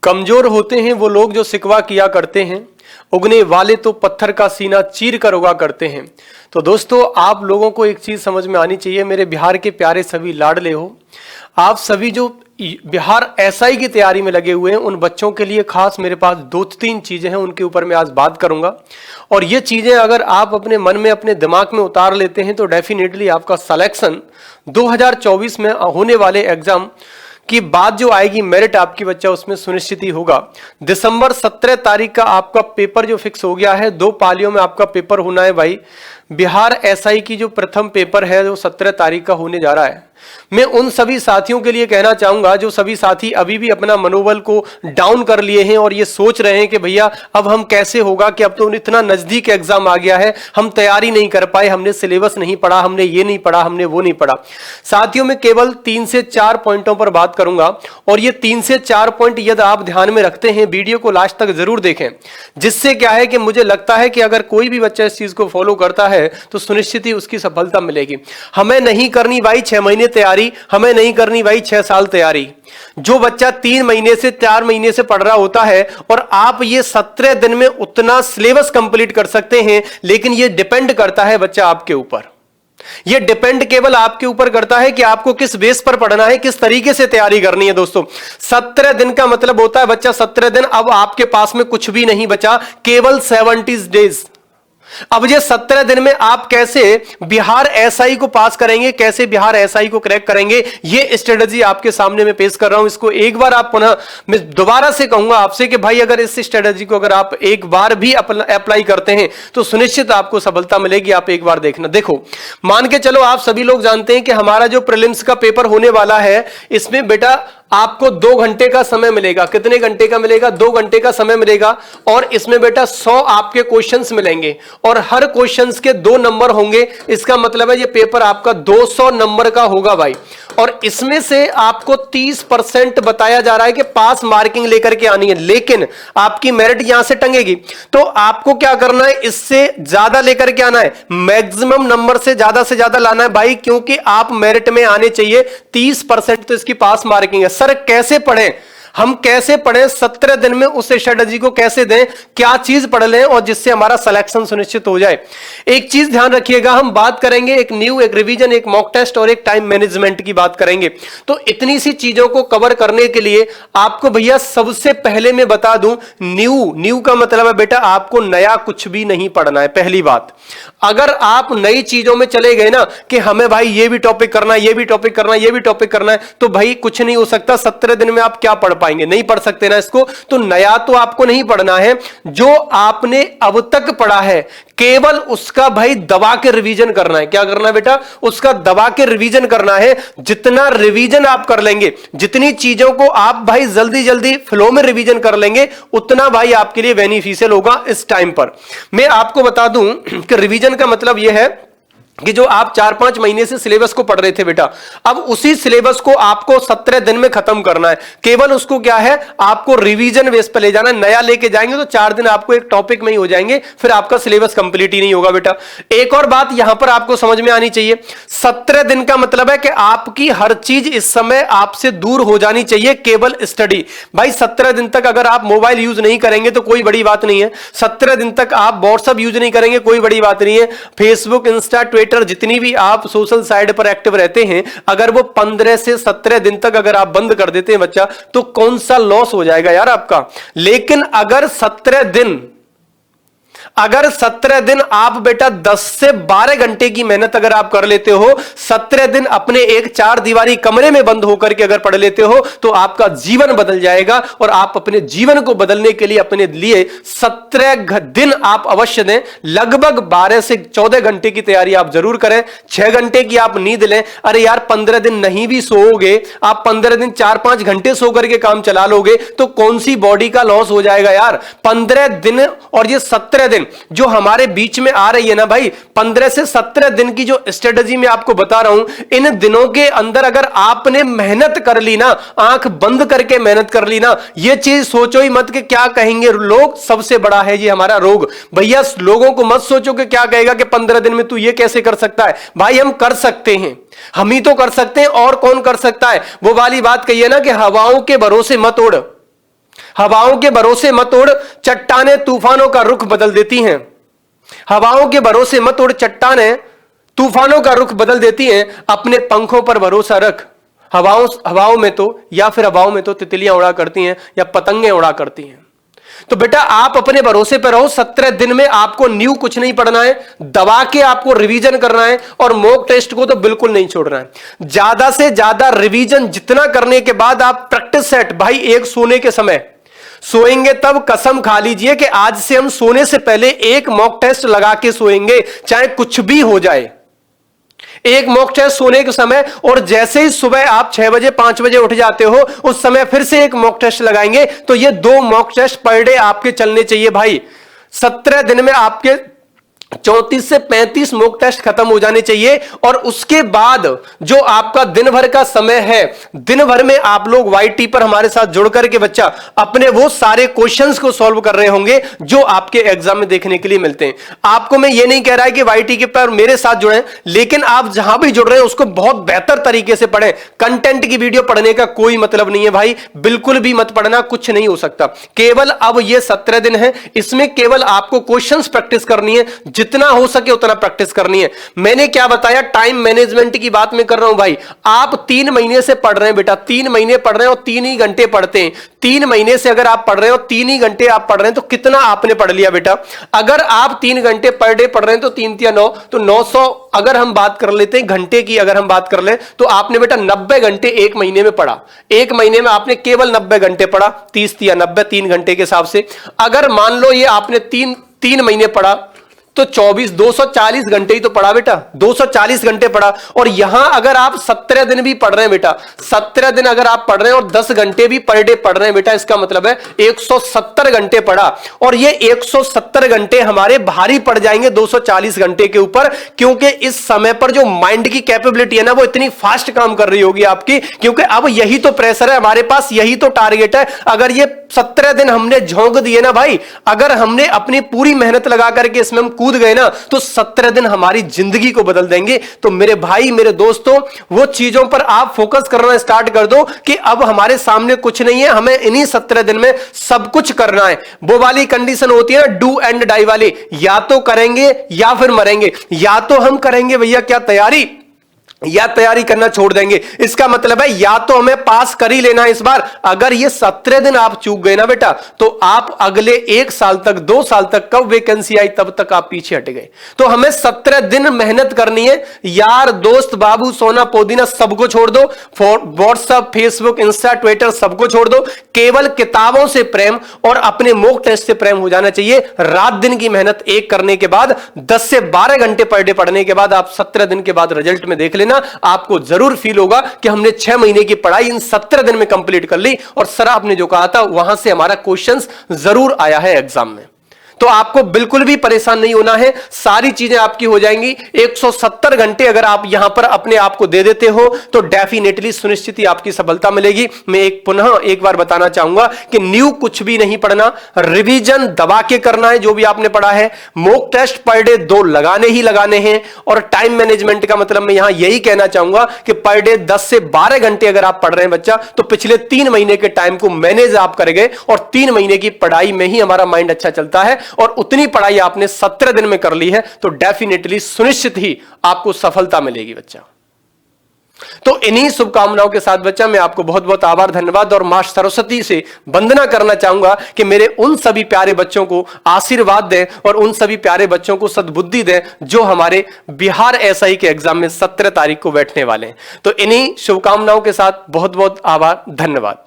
कमजोर होते हैं वो लोग जो शिकवा किया करते हैं, उगने वाले तो पत्थर का सीना चीर कर उगा करते हैं। तो दोस्तों, आप लोगों को एक चीज समझ में आनी चाहिए, मेरे बिहार के प्यारे सभी लाडले हो, आप सभी जो बिहार एसआई की तैयारी में लगे हुए हैं, उन बच्चों के लिए खास मेरे पास 2-3 चीजें हैं, उनके ऊपर मैं आज बात करूंगा। और ये चीजें अगर आप अपने मन में, अपने दिमाग में उतार लेते हैं तो डेफिनेटली आपका सिलेक्शन 2024 में होने वाले एग्जाम की बात जो आएगी, मेरिट आपकी बच्चा उसमें सुनिश्चित ही होगा। दिसंबर 17 तारीख का आपका पेपर जो फिक्स हो गया है, 2 पालियों में आपका पेपर होना है भाई। बिहार एसआई की जो प्रथम पेपर है वो 17 तारीख का होने जा रहा है। मैं उन सभी साथियों के लिए कहना चाहूंगा जो सभी साथी अभी भी अपना मनोबल को डाउन कर लिए हैं और ये सोच रहे हैं कि भैया अब हम कैसे होगा, कि अब तो इतना नजदीक एग्जाम आ गया है, हम तैयारी नहीं कर पाए, हमने सिलेबस नहीं पढ़ा, हमने ये नहीं पढ़ा, हमने वो नहीं पढ़ा। साथियों में केवल 3 से 4 पॉइंटों पर बात करूंगा और ये 3 से 4 पॉइंट यदि आप ध्यान में रखते हैं, वीडियो को लास्ट तक जरूर देखें, जिससे क्या है कि मुझे लगता है कि अगर कोई भी बच्चा इस चीज को फॉलो करता है तो सुनिश्चित ही उसकी सफलता मिलेगी। हमें नहीं करनी भाई 6 महीने तैयारी, हमें नहीं करनी भाई 6 साल तैयारी। जो बच्चा 3 महीने से 4 महीने से पढ़ रहा होता है और आप ये 17 दिन में उतना सिलेबस कंप्लीट कर सकते हैं, लेकिन ये डिपेंड करता है बच्चा आपके ऊपर। ये डिपेंड केवल आपके ऊपर करता है कि आपको किस बेस पर पढ़ना है, किस तरीके से तैयारी करनी है। दोस्तों, 17 दिन का मतलब होता है बच्चा 17 दिन, अब आपके पास में कुछ भी नहीं बचा, केवल 70 डेज। अब ये 17 दिन में आप कैसे बिहार एसआई को पास करेंगे, कैसे बिहार एसआई को क्रैक करेंगे, ये स्ट्रेटजी आपके सामने मैं पेश कर रहा हूं। इसको एक बार आप पुनः, मैं दोबारा से कहूंगा आपसे कि भाई अगर इस स्ट्रेटजी को अगर आप एक बार भी अप्लाई करते हैं तो सुनिश्चित आपको सफलता मिलेगी। आप एक बार देखना। देखो, मान के चलो आप सभी लोग जानते हैं कि हमारा जो प्रीलिम्स का पेपर होने वाला है, इसमें बेटा आपको 2 घंटे का समय मिलेगा। कितने घंटे का मिलेगा? 2 घंटे का समय मिलेगा। और इसमें बेटा 100 आपके क्वेश्चंस मिलेंगे और हर क्वेश्चंस के 2 नंबर होंगे। इसका मतलब है ये पेपर आपका 200 नंबर का होगा भाई। और इसमें से आपको 30% बताया जा रहा है कि पास मार्किंग लेकर के आनी है, लेकिन आपकी मेरिट यहां से टंगेगी। तो आपको क्या करना है, इससे ज्यादा लेकर के आना है, मैक्सिमम नंबर से ज्यादा लाना है भाई, क्योंकि आप मेरिट में आने चाहिए। 30% तो इसकी पास मार्किंग है। सर कैसे पढ़ें, हम कैसे पढ़ें, 17 दिन में उस स्ट्रेटजी को कैसे दें, क्या चीज पढ़ लें और जिससे हमारा सिलेक्शन सुनिश्चित हो जाए। एक चीज ध्यान रखिएगा, हम बात करेंगे एक न्यू, एक रिवीजन, एक मॉक टेस्ट और एक टाइम मैनेजमेंट की बात करेंगे। तो इतनी सी चीजों को कवर करने के लिए आपको भैया सबसे पहले मैं बता दूं, न्यू का मतलब है बेटा आपको नया कुछ भी नहीं पढ़ना है। पहली बात, अगर आप नई चीजों में चले गए ना कि हमें भाई ये भी टॉपिक करना है, ये भी टॉपिक करना है, ये भी टॉपिक करना है, तो भाई कुछ नहीं हो सकता। 17 दिन में आप क्या पढ़ पाएंगे, नहीं पढ़ सकते ना इसको। तो नया तो आपको नहीं पढ़ना है, जो आपने अब तक पढ़ा है केवल उसका भाई दबा के रिवीजन करना है। क्या करना है बेटा? उसका दबा के रिवीजन करना है। जितना रिवीजन आप कर लेंगे, जितनी चीजों को आप भाई जल्दी जल्दी फ्लो में रिवीजन कर लेंगे, उतना भाई आपके लिए बेनिफिशियल होगा इस टाइम पर। मैं आपको बता दूं कि रिवीजन का मतलब यह है कि जो आप 4-5 महीने से सिलेबस को पढ़ रहे थे बेटा, अब उसी सिलेबस को आपको 17 दिन में खत्म करना है। केवल उसको क्या है, आपको रिवीजन बेस पर ले जाना है। नया लेके जाएंगे तो 4 दिन आपको एक टॉपिक में ही हो जाएंगे, फिर आपका सिलेबस कंप्लीट ही नहीं होगा बेटा। एक और बात यहां पर आपको समझ में आनी चाहिए, 17 दिन का मतलब है कि आपकी हर चीज इस समय आपसे दूर हो जानी चाहिए, केवल स्टडी। भाई 17 दिन तक अगर आप मोबाइल यूज नहीं करेंगे तो कोई बड़ी बात नहीं है। 17 दिन तक आप व्हाट्सएप यूज नहीं करेंगे, कोई बड़ी बात नहीं है। फेसबुक, इंस्टा, ट्विटर, जितनी भी आप सोशल साइट पर एक्टिव रहते हैं, अगर वो 15 से 17 दिन तक अगर आप बंद कर देते हैं बच्चा, तो कौन सा लॉस हो जाएगा यार आपका। लेकिन अगर 17 दिन आप बेटा 10 से 12 घंटे की मेहनत अगर आप कर लेते हो, 17 दिन अपने एक 4 दीवारी कमरे में बंद होकर के अगर पढ़ लेते हो, तो आपका जीवन बदल जाएगा। और आप अपने जीवन को बदलने के लिए अपने लिए 17 दिन आप अवश्य दें। लगभग 12 से 14 घंटे की तैयारी आप जरूर करें। 6 घंटे की आप नींद लें। अरे यार 15 दिन नहीं भी सोओगे, आप 15 दिन 4-5 घंटे सो करके काम चला लोगे, तो कौन सी बॉडी का लॉस हो जाएगा यार। 15 दिन और ये 17 दिन जो हमारे बीच में आ रही है ना भाई, 15 से 17 दिन की जो स्ट्रेटजी मैं आपको बता रहा हूं, इन दिनों के अंदर अगर आपने मेहनत कर ली ना, आंख बंद करके मेहनत कर ली ना, ये चीज सोचो ही मत कि क्या कहेंगे लोग, सबसे बड़ा है ये हमारा रोग। भैया लोगों को मत सोचो कि क्या कहेगा कि 15 दिन में तू ये कैसे कर सकता है। भाई हम कर सकते हैं, हम ही तो कर सकते हैं, और कौन कर सकता है। वो वाली बात कही है ना कि हवाओं के भरोसे मत उड़। हवाओं के भरोसे मत उड़, चट्टानें तूफानों का रुख बदल देती हैं। हवाओं के भरोसे मत उड़, चट्टानें तूफानों का रुख बदल देती हैं। अपने पंखों पर भरोसा रख। हवाओं में तो तितलियां उड़ा करती हैं या पतंगें उड़ा करती हैं। तो बेटा आप अपने भरोसे पर रहो। 17 दिन में आपको न्यू कुछ नहीं पढ़ना है, दबा के आपको रिवीजन करना है और मॉक टेस्ट को तो बिल्कुल नहीं छोड़ना है। ज्यादा से ज्यादा रिवीजन जितना करने के बाद आप प्रैक्टिस सेट, भाई एक सोने के समय सोएंगे तब कसम खा लीजिए कि आज से हम सोने से पहले एक मॉक टेस्ट लगा के सोएंगे, चाहे कुछ भी हो जाए। एक मॉक टेस्ट सोने के समय, और जैसे ही सुबह आप 6 बजे 5 बजे उठ जाते हो उस समय फिर से एक मॉक टेस्ट लगाएंगे। तो ये 2 मॉक टेस्ट पर डे आपके चलने चाहिए भाई। 17 दिन में आपके 34 से 35 मॉक टेस्ट खत्म हो जाने चाहिए। और उसके बाद जो आपका दिन भर का समय है, दिन भर में आप लोग YT पर हमारे साथ जुड़ करके बच्चा अपने वो सारे क्वेश्चंस को सॉल्व कर रहे होंगे जो आपके एग्जाम में देखने के लिए मिलते हैं। आपको मैं ये नहीं कह रहा है कि YT के पर मेरे साथ जुड़े, लेकिन आप जहां भी जुड़ रहे हैं उसको बहुत बेहतर तरीके से पढ़ें। कंटेंट की वीडियो पढ़ने का कोई मतलब नहीं है भाई, बिल्कुल भी मत पढ़ना, कुछ नहीं हो सकता। केवल अब ये 17 दिन है, इसमें केवल आपको क्वेश्चंस प्रैक्टिस करनी है, जितना हो सके उतना प्रैक्टिस करनी है। मैंने क्या बताया, टाइम मैनेजमेंट की बात मैं कर रहा हूं भाई। आप 3 महीने से पढ़ रहे हैं बेटा, 3 महीने पढ़ रहे हैं और 3 ही घंटे पढ़ते हैं। 3 महीने से अगर आप पढ़ रहे हो, 3 ही घंटे आप पढ़ रहे हैं, तो कितना आपने पढ़ लिया बेटा? अगर आप 3 घंटे पर डे पढ़ रहे हैं तो 3 या 9, तो 900 अगर हम बात कर लेते हैं घंटे की, अगर हम बात कर ले तो आपने बेटा 90 घंटे एक महीने में पढ़ा। एक महीने में आपने केवल 90 घंटे पढ़ा, 30 या 90 3 घंटे के हिसाब से। अगर मान लो ये आपने 3 महीने पढ़ा तो 240 घंटे ही तो पढ़ा बेटा, 240 घंटे पढ़ा। और यहां अगर आप 17 दिन भी पढ़ रहे हैं बेटा, 17 दिन अगर आप पढ़ रहे हैं और 10 घंटे भी पर डे पढ़ रहे हैं बेटा, इसका मतलब है 170 घंटे पढ़ा। और ये 170 घंटे हमारे भारी पड़ जाएंगे 240 घंटे के ऊपर, क्योंकि इस समय पर जो माइंड की कैपेबिलिटी है ना वो इतनी फास्ट काम कर रही होगी आपकी, क्योंकि अब यही तो प्रेशर है हमारे पास, यही तो टारगेट है। अगर ये 17 दिन हमने झोंक दिए ना भाई, अगर हमने अपनी पूरी मेहनत लगा करके इसमें हम कूद गए ना, तो 17 दिन हमारी जिंदगी को बदल देंगे। तो मेरे भाई मेरे दोस्तों, वो चीजों पर आप फोकस करना स्टार्ट कर दो कि अब हमारे सामने कुछ नहीं है, हमें इन्हीं 17 दिन में सब कुछ करना है। वो वाली कंडीशन होती है ना, डू एंड डाई वाली, या तो करेंगे या फिर मरेंगे। या तो हम करेंगे भैया क्या तैयारी, या तैयारी करना छोड़ देंगे। इसका मतलब है या तो हमें पास कर ही लेना इस बार। अगर ये 17 दिन आप चूक गए ना बेटा, तो आप अगले 1 साल तक 2 साल तक कब वैकेंसी आई तब तक आप पीछे हट गए। तो हमें 17 दिन मेहनत करनी है। यार दोस्त बाबू सोना पोदीना सबको छोड़ दो, व्हाट्सएप फेसबुक इंस्टा ट्विटर सबको छोड़ दो। केवल किताबों से प्रेम और अपने मॉक टेस्ट से प्रेम हो जाना चाहिए। रात दिन की मेहनत एक करने के बाद 10 से 12 घंटे पर डे पढ़ने के बाद आप 17 दिन के बाद रिजल्ट में देख लेना, आपको जरूर फील होगा कि हमने 6 महीने की पढ़ाई इन 17 दिन में कंप्लीट कर ली और सर आपने जो कहा था वहां से हमारा क्वेश्चंस जरूर आया है एग्जाम में। तो आपको बिल्कुल भी परेशान नहीं होना है, सारी चीजें आपकी हो जाएंगी। 170 घंटे अगर आप यहां पर अपने आप को दे देते हो तो डेफिनेटली सुनिश्चित ही आपकी सफलता मिलेगी। मैं पुनः एक बार बताना चाहूंगा कि न्यू कुछ भी नहीं पढ़ना, रिवीजन दबा के करना है जो भी आपने पढ़ा है। मॉक टेस्ट पर डे 2 लगाने ही लगाने हैं। और टाइम मैनेजमेंट का मतलब मैं यहां यही कहना चाहूंगा कि पर डे 10 से 12 घंटे अगर आप पढ़ रहे हैं बच्चा, तो पिछले 3 महीने के टाइम को मैनेज आप कर गए और 3 महीने की पढ़ाई में ही हमारा माइंड अच्छा चलता है। और उतनी पढ़ाई आपने 17 दिन में कर ली है तो डेफिनेटली सुनिश्चित ही आपको सफलता मिलेगी बच्चा। तो इन्हीं शुभकामनाओं के साथ बच्चा मैं आपको बहुत बहुत आभार धन्यवाद और मां सरस्वती से वंदना करना चाहूंगा कि मेरे उन सभी प्यारे बच्चों को आशीर्वाद दें और उन सभी प्यारे बच्चों को सद्बुद्धि दें जो हमारे बिहार SI के एग्जाम में 17 तारीख को बैठने वाले हैं। तो इन्हीं शुभकामनाओं के साथ बहुत बहुत आभार धन्यवाद।